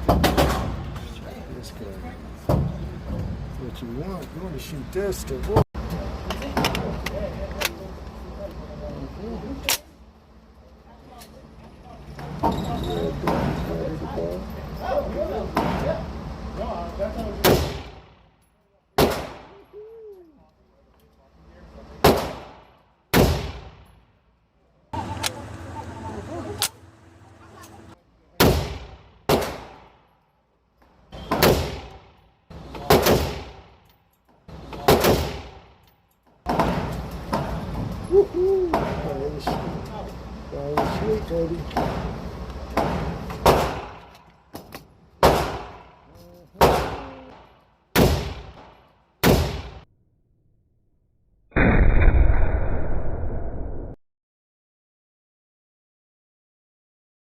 This guy. What you want to shoot this to work. Woohoo! That was sweet, baby.